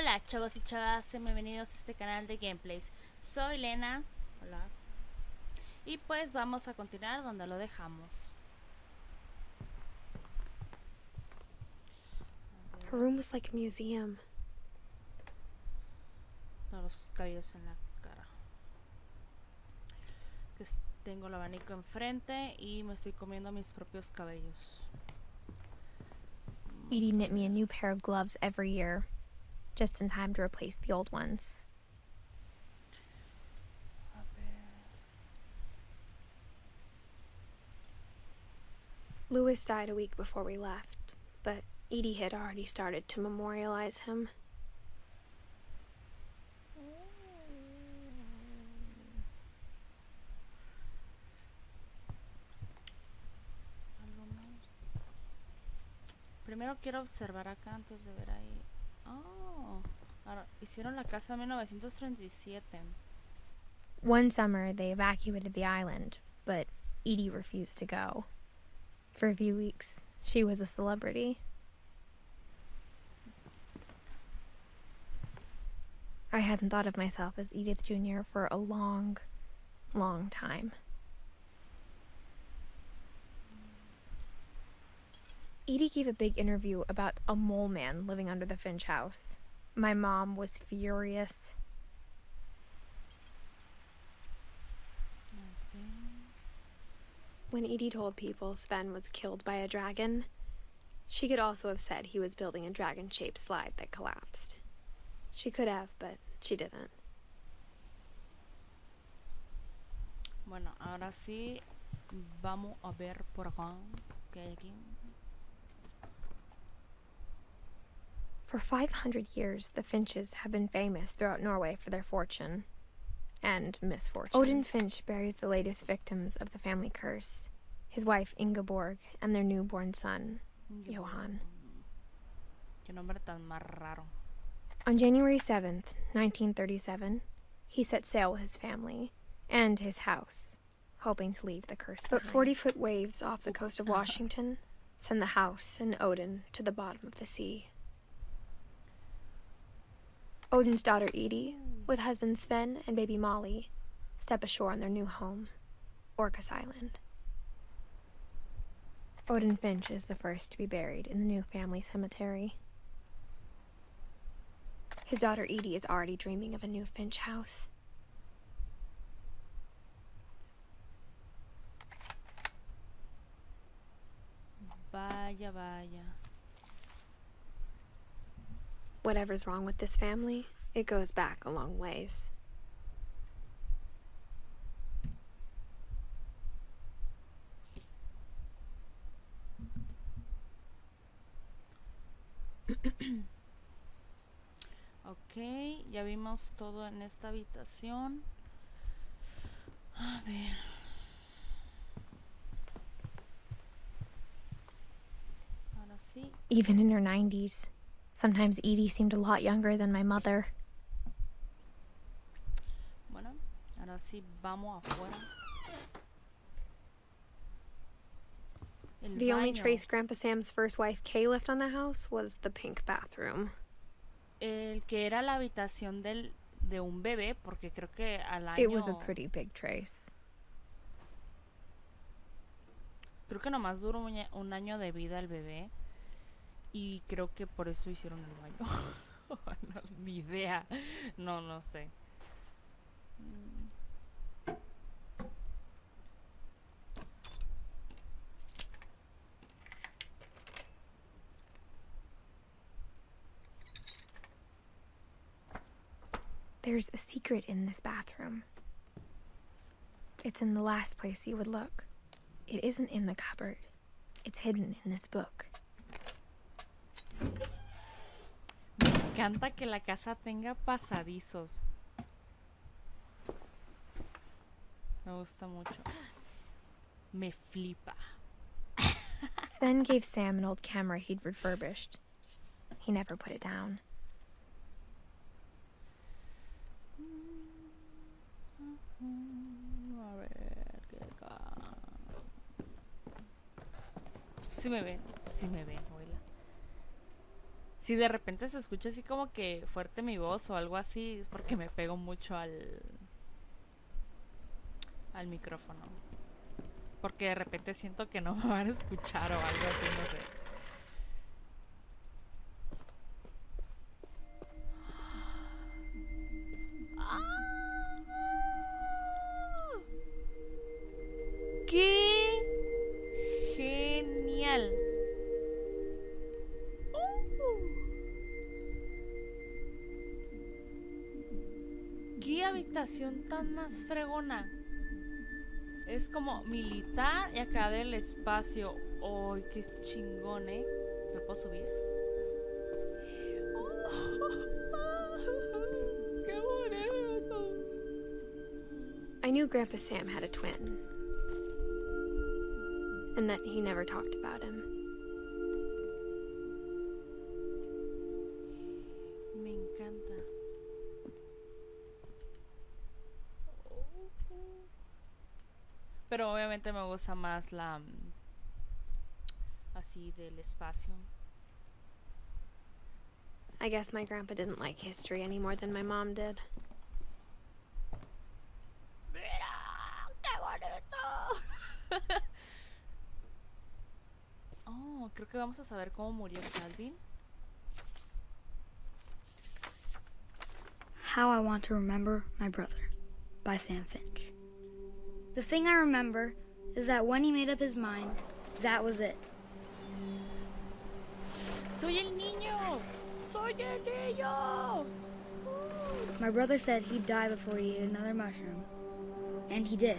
Hola chavos y chavas, bienvenidos a este canal de gameplays. Soy Lena. Hola. Y pues vamos a continuar donde lo dejamos. Her room was like a museum. Los cabellos en la cara. Tengo el abanico enfrente y me estoy comiendo mis propios cabellos. Edie knit me a new pair of gloves every year, just in time to replace the old ones. Louis died a week before we left, but Edie had already started to memorialize him. Primero quiero observar acá antes de ver ahí. Oh, ahora, hicieron la casa en 1937. One summer, they evacuated the island, but Edie refused to go. For a few weeks, she was a celebrity. I hadn't thought of myself as Edith Jr. for a long, long time. Edie gave a big interview about a mole man living under the Finch house. My mom was furious. When Edie told people Sven was killed by a dragon, she could also have said he was building a dragon-shaped slide that collapsed. She could have, but she didn't. Bueno, ahora sí, vamos a ver por acá. ¿Qué hay aquí? For 500 years, the Finches have been famous throughout Norway for their fortune and misfortune. Odin Finch buries the latest victims of the family curse, his wife Ingeborg and their newborn son, Johan. Qué nombre tan más raro. On January 7th, 1937, he set sail with his family and his house, hoping to leave the curse behind. But 40-foot waves off the coast of Washington send the house and Odin to the bottom of the sea. Odin's daughter Edie, with husband Sven and baby Molly, step ashore on their new home, Orcas Island. Odin Finch is the first to be buried in the new family cemetery. His daughter Edie is already dreaming of a new Finch house. Vaya, vaya. Whatever's wrong with this family, it goes back a long ways. Ok, ya vimos todo en esta habitación. A ver. Ahora sí. Even in her 90s, sometimes Edie seemed a lot younger than my mother. Bueno, ahora sí vamos afuera. The only trace Grandpa Sam's first wife Kay left on the house was the pink bathroom. El que era la habitación de un bebé, porque creo que al año... It was a pretty big trace. Creo que nomás duró un año de vida el bebé. Y creo que por eso hicieron el baño. No, ni idea. No sé. There's a secret in this bathroom. It's in the last place you would look. It isn't in the cupboard. It's hidden in this book. Me encanta que la casa tenga pasadizos. Me gusta mucho. Me flipa. Sven gave Sam an old camera he'd refurbished. He never put it down. A ver, qué acá. Sí me ven, oíla. Si de repente se escucha así como que fuerte mi voz o algo así, es porque me pego mucho al micrófono. Porque de repente siento que no me van a escuchar o algo así, no sé. ¡Qué genial! ¡Qué habitación tan más fregona! Es como militar y acá del espacio. ¡Ay, qué chingón, eh! ¿Me puedo subir? ¡Qué bonito! I knew Grandpa Sam had a twin, and that he never talked about him. Me encanta. Pero obviamente me gusta más la así del espacio. I guess my grandpa didn't like history any more than my mom did. ¡Mira! ¡Qué bonito! Oh, creo que vamos a saber cómo murió Calvin. How I Want to Remember My Brother by Sam Finch. The thing I remember is that when he made up his mind, that was it. ¡Soy el niño! ¡Soy el niño! My brother said he'd die before he ate another mushroom. And he did.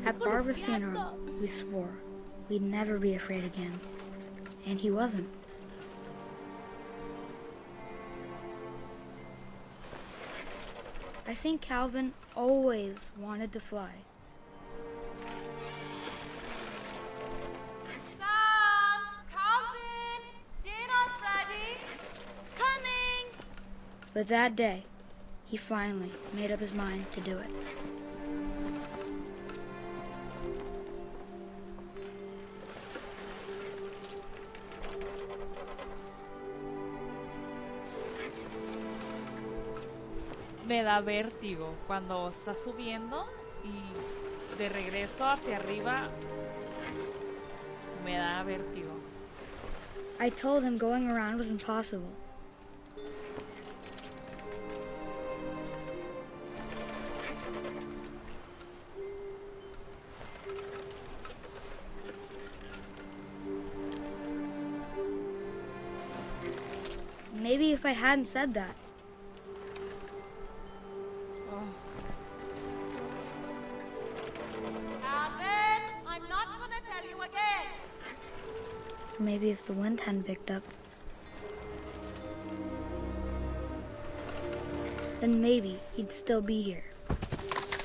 At Barbara's funeral, we swore we'd never be afraid again. And he wasn't. I think Calvin always wanted to fly. Sam! Calvin! Dinner's ready! Coming! But that day, he finally made up his mind to do it. Me da vértigo cuando está subiendo y de regreso hacia arriba me da vértigo. I told him going around was impossible. Maybe if I hadn't said that, Calvin! I'm not gonna tell you again! or maybe if the wind hadn't picked up, then maybe he'd still be here.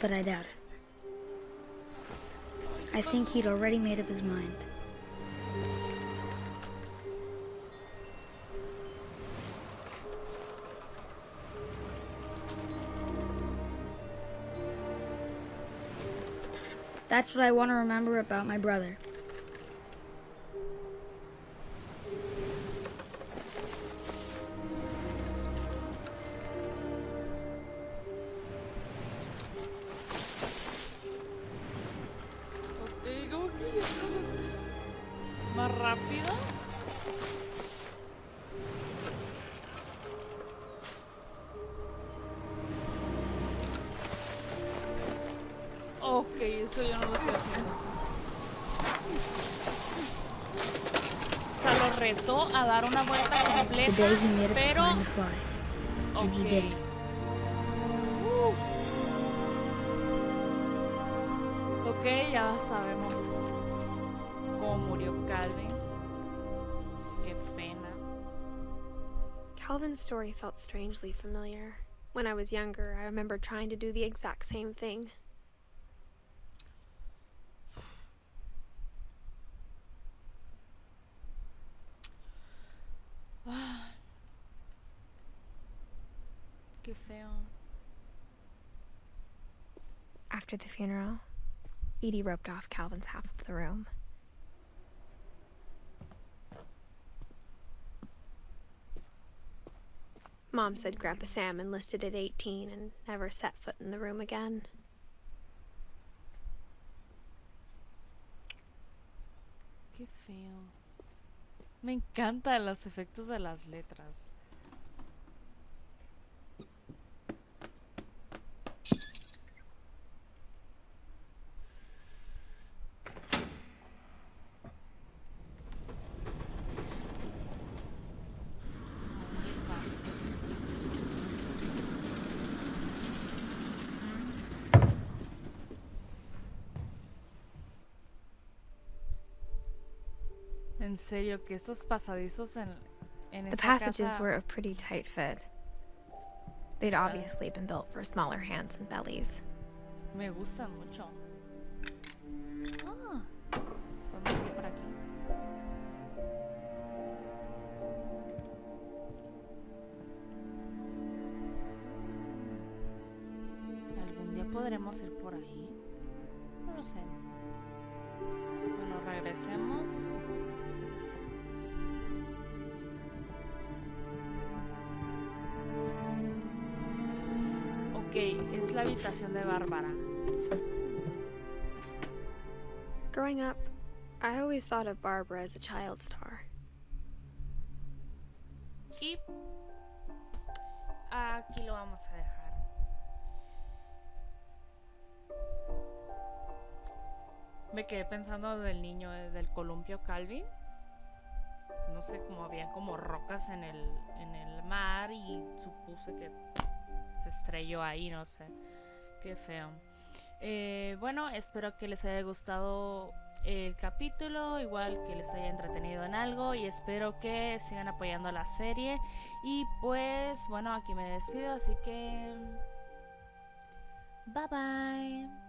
But I doubt it. I think he'd already made up his mind. That's what I want to remember about my brother. Ok, ¿cómo que ya estamos más rápido? Ok, eso yo no lo estoy haciendo. O sea, lo retó a dar una vuelta The completa, day he made up his pero... mind to fly, and he did Ok. it. Ok, ya sabemos cómo murió Calvin. Qué pena. Calvin's story felt strangely familiar. When I was younger, I remember trying to do the exact same thing. Qué feo. After the funeral, Edie roped off Calvin's half of the room. Mom said Grandpa Sam enlisted at 18 and never set foot in the room again. Qué feo. Me encantan los efectos de las letras. En serio, que esos pasadizos en The esta passages casa were a pretty tight fit. They'd obviously been built for smaller hands and bellies. me gustan mucho. Ah, podemos ir por aquí. ¿Algún día podremos ir por ahí? No lo sé. Bueno, regresemos. Ok, es la habitación de Bárbara. Growing up, I always thought of Barbara as a child star. Y aquí lo vamos a dejar. Me quedé pensando del niño del columpio Calvin. No sé, como habían como rocas en el mar y supuse que se estrelló ahí, no sé. Qué feo. Bueno, espero que les haya gustado el capítulo, igual que les haya entretenido en algo, y espero que sigan apoyando la serie. Y pues bueno, aquí me despido, así que bye bye.